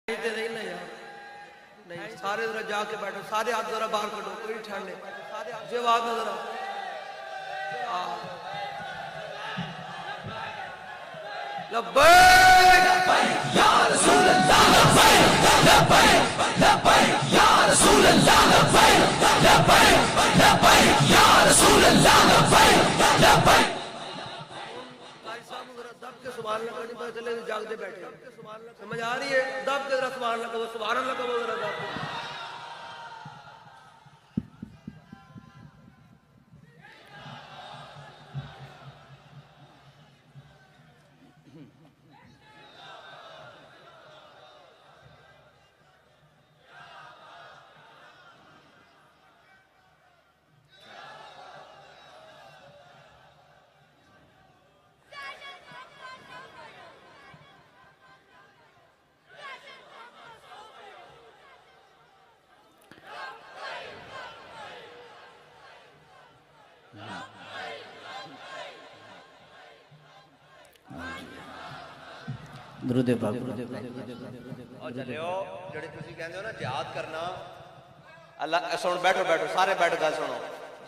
नहीं ना यार, नहीं सारे जरा जाके बैठो, सारे हाथ जरा बाहर करो, कोई ठंड नहीं, जो हाथ ना जरा लब्बैक या रसूल अल्लाह, लब्बैक लब्बैक या रसूल अल्लाह, लब्बैक लब्बैक या रसूल अल्लाह, लब्बैक लब्बैक। दब के सुभान अल्लाह नहीं पता चले जागते बैठे, समझ आ रही है? दब के जरा सुभान अल्लाह कहो, सुभान अल्लाह कहो जरा दब के। दुरूद पाक और चलियो जेड़े तुसी कहंदे हो ना जिहाद करना, अल्लाह सुन बैठो बैठो सारे बैठ गल सुनो।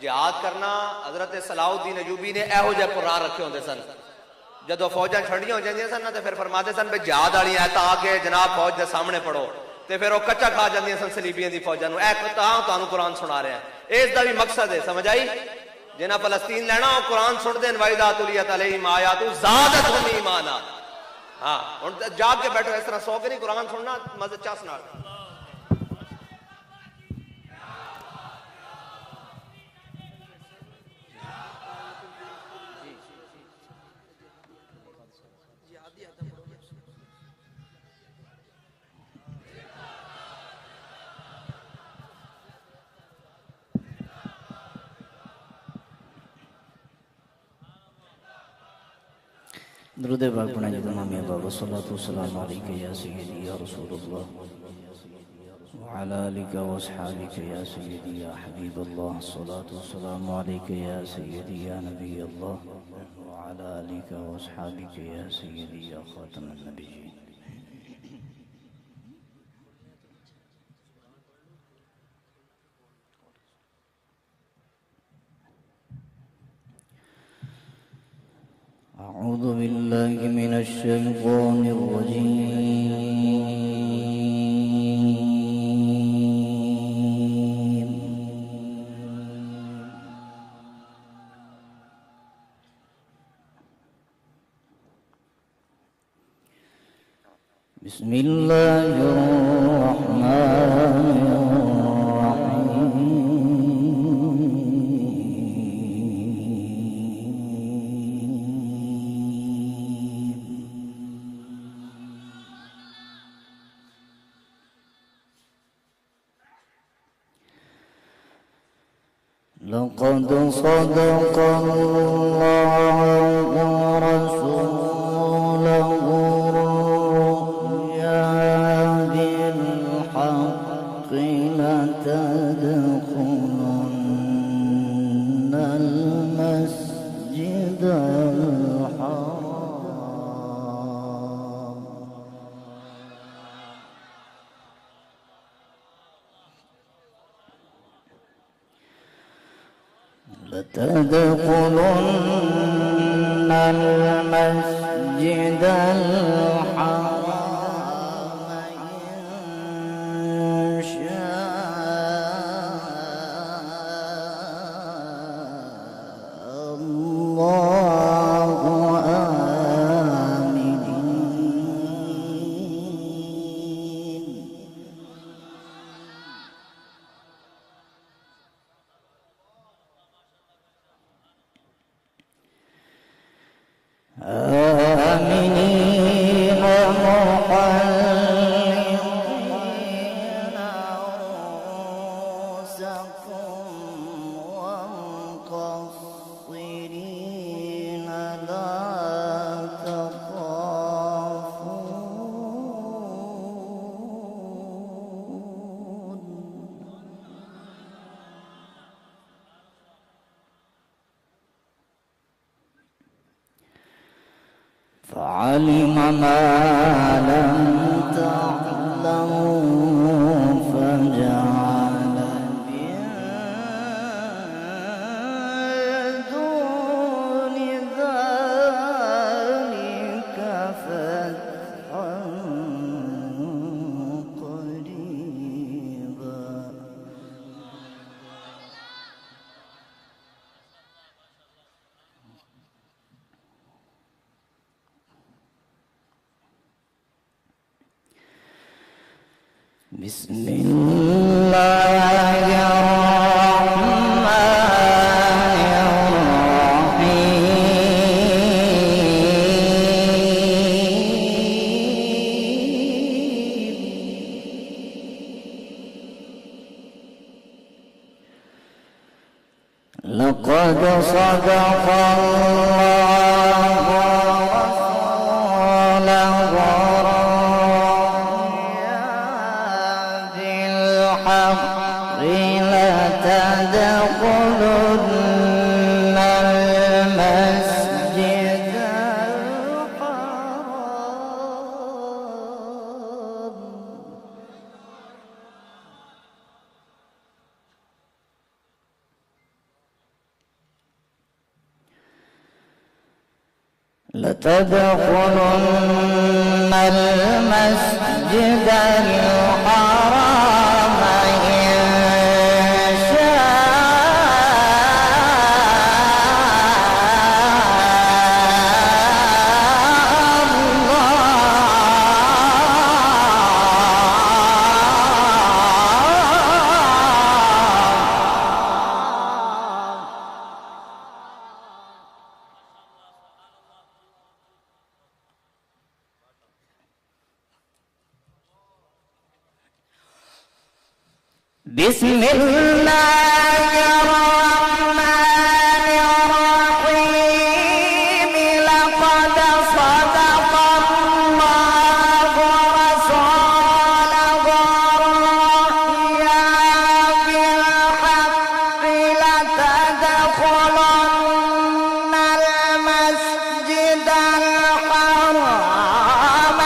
जिहाद करना हजरत सलाउद्दीन अयूबी ने एहो जे पुराण रखे होंदे सन, जदों फौजां छंडियां हो जांदियां सन ना ते फिर फरमाते सन भी जिहाद वाली आयत आके जनाब फौज दे सामने पढ़ो, ते फिर वो कच्चा खा जांदियां सन सलीबियां दी फौजां नूं। ऐ तुहानूं कुरान सुना रहे हैं, इस दा भी मकसद है, समझ आई? जिन्हां फलस्तीन लैना वो कुरान सुन देन, वाइदा तुलियत अलैहिम आयातु ज़ादतहुम ईमाना। हाँ हुण जाग के बैठो, इस तरह सो के नहीं कुरान सुनना मजे चस नाल। दुरूद पाक पढ़ाइए तमाम बाबा सल्लल्लाहु अलैहि या सय्यदी या रसूलुल्लाह व अला आलिका व अस्हाबिका या सय्यदी या हबीबल्लाह, सल्लल्लाहु अलैहि या सय्यदी या नबी अल्लाह व अला आलिका व अस्हाबिका या सय्यदी या खातमुन नबिय्यीन। أعوذ بالله من الشيطان الرجيم. بسم الله الرحمن لقد صدق الله رسوله الرؤيا بالحق لتدخلن المسجد الحرام لتدخلن المسجد الحرام إن شاء الله آمنين. آمنين محلقين رؤوسكم ومقصرين لا تخافون. فعلم ما لم تعلموا فجعل من دون ذلك فتحا قريبا. بسم الله الرحمن الرحيم. لقد صدق الله رسوله بالحق لتدخلن المسجد الحرام لتدخلن المسجد الحرام إن بسم الله الرحمن الرحيم. لقد صدق الله رسوله الرؤيا بالحق لتدخلن المسجد الحرام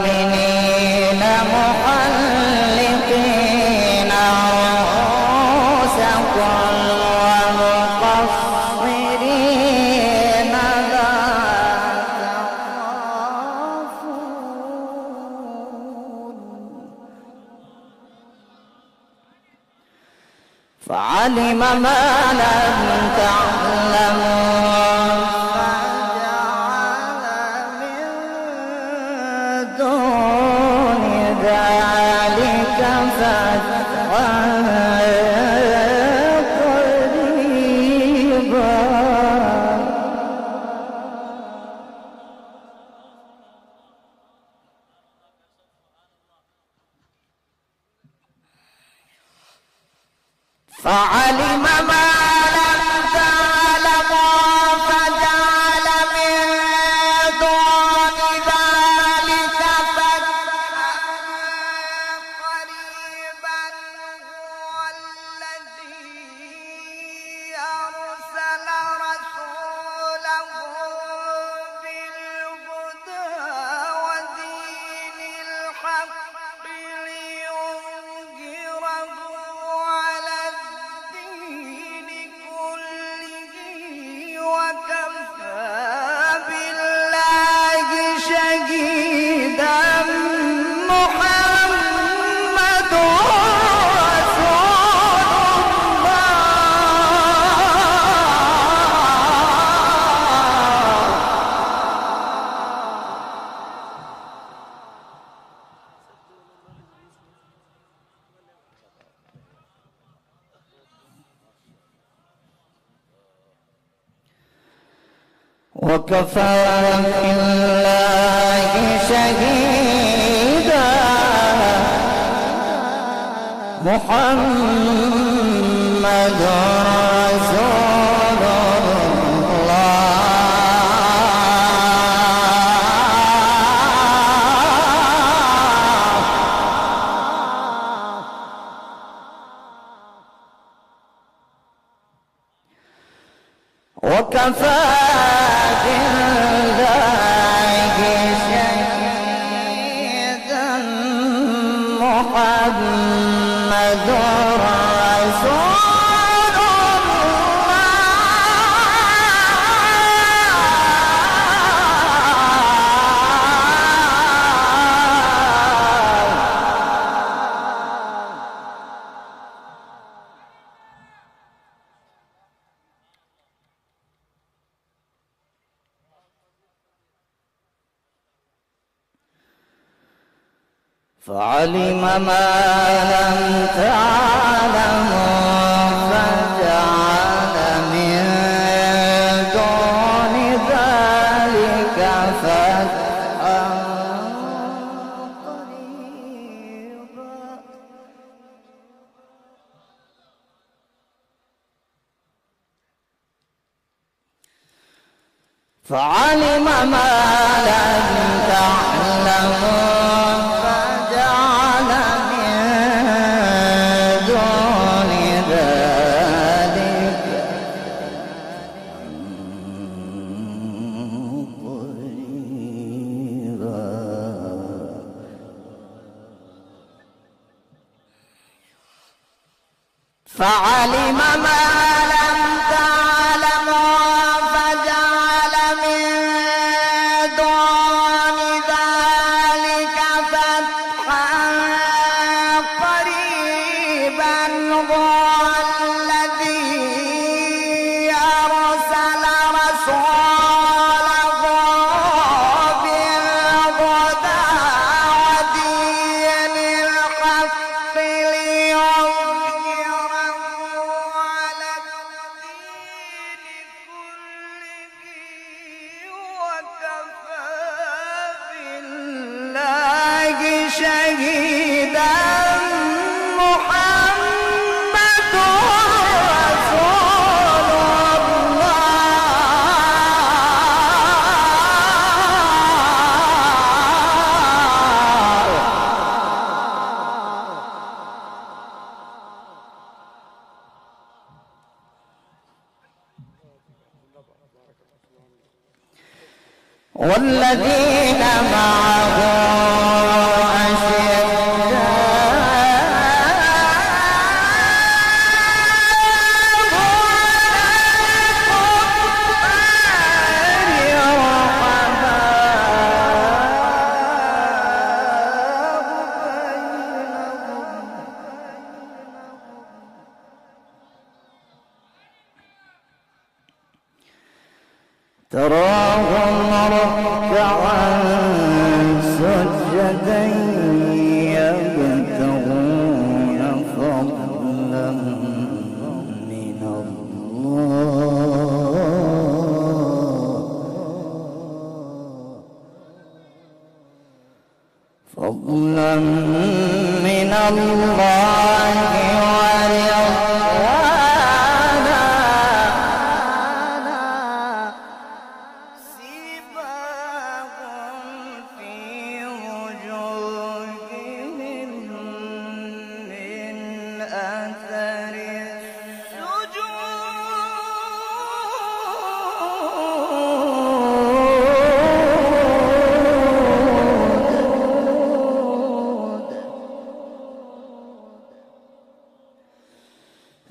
آمنين محلقين رؤوسكم ومقصرين لا تخافون فعلم ما لم تعلموا دون ذلك فتحا قريبا. فعلم ما لم تعلموا فجعل من دون ذلك فتحا قريبا. هو الذي أرسل رسوله بالهدى ودين الحق ليظهره على الدين كله وكفى بالله شهيدا. محمد رسول الله وكفى بالله شهيدا محمد رسول وكفى بالله شهيدا محمد رسول فعلم ما لم تعلم فجعل من دون ذلك فتحا قريبا فعلم ما لم تعلم فعلم ما لم تعلموا فجعل من دون ذلك فتحا قريبا هو الذي أرسل رسوله بالهدى ودين الحق شهيدا محمد رسول الله والذين معه تراهم ركعا سجدا يبتغون فضلا من الله ورضوانا سيماهم في وجوههم من أثر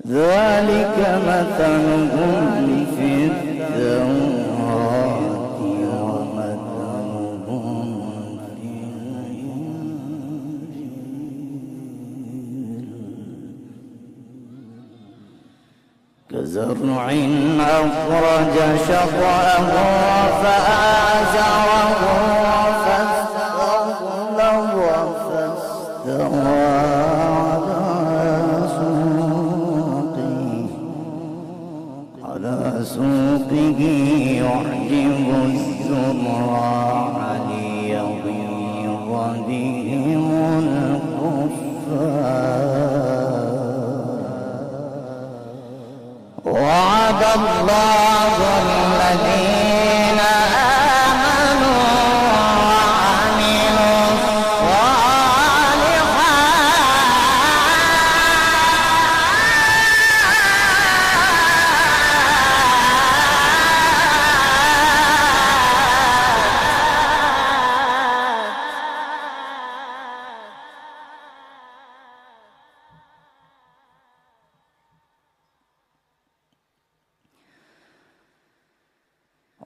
ذلك مثلهم في التوراة ومثلهم في الإنجيل كزرع أخرج شطأه فآزره فاستغلظ فاستوى على سوقه يعجب الزراع ليغيظ بهم الكفار وعد الله الذين آمنوا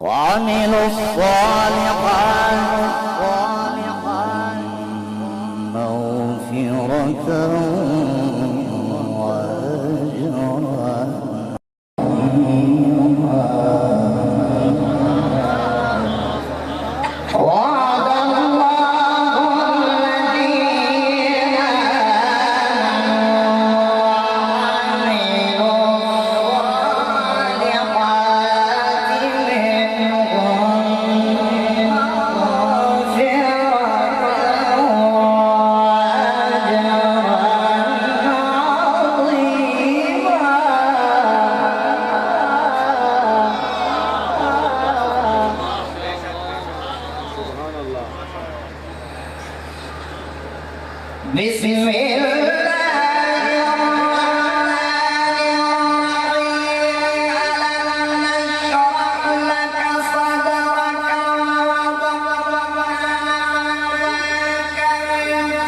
وعملوا الصالحات مغفرة وأجرا وعد الله الذين آمنوا وعملوا بسم الله الرحمن الرحيم ألم نشرح لك صدرك ووضعنا عنك وزرك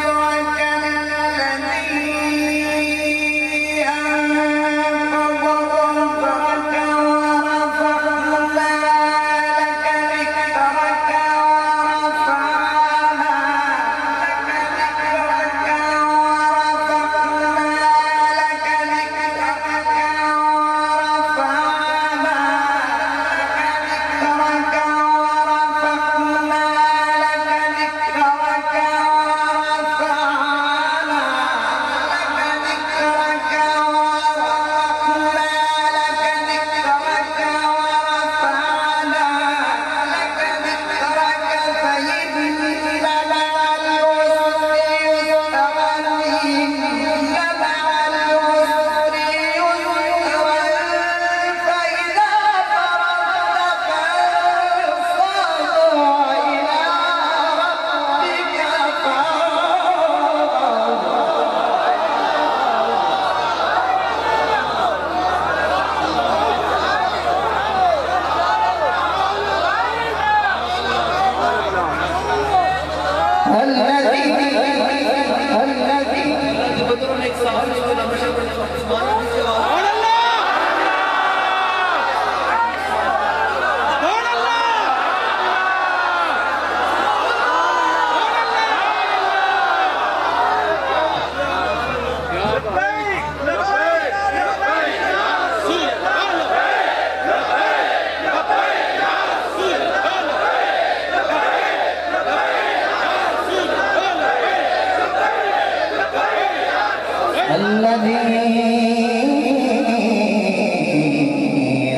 الذي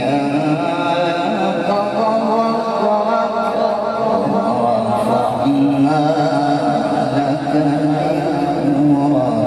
أنقض ظهرك ورفعنا لك ذكرك ورفعنا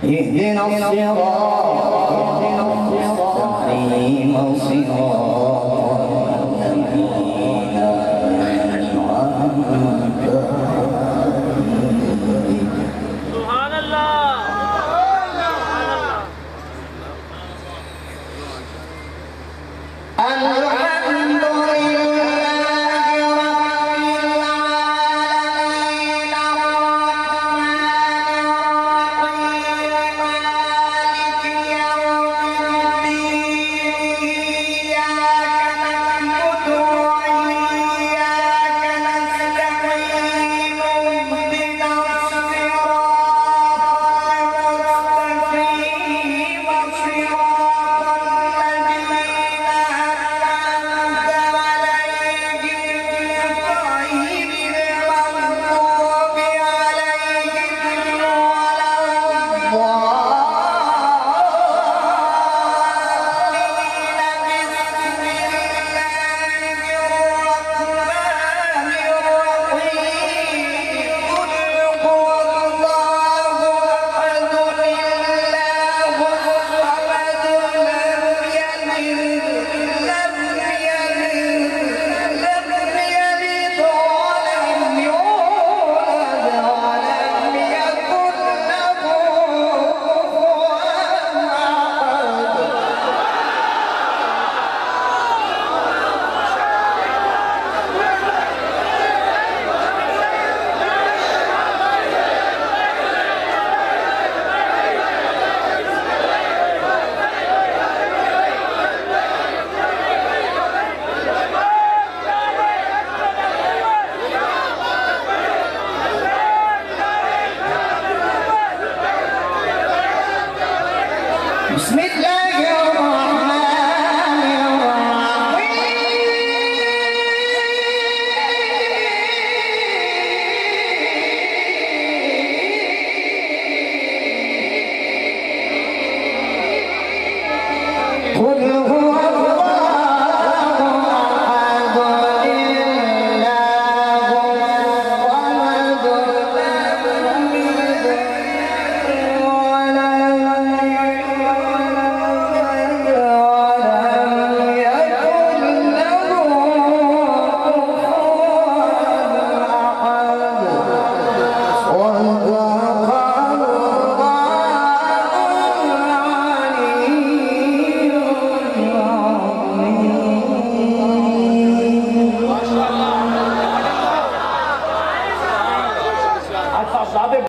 اهدنا الصراط المستقيم صراط الذين أنعمت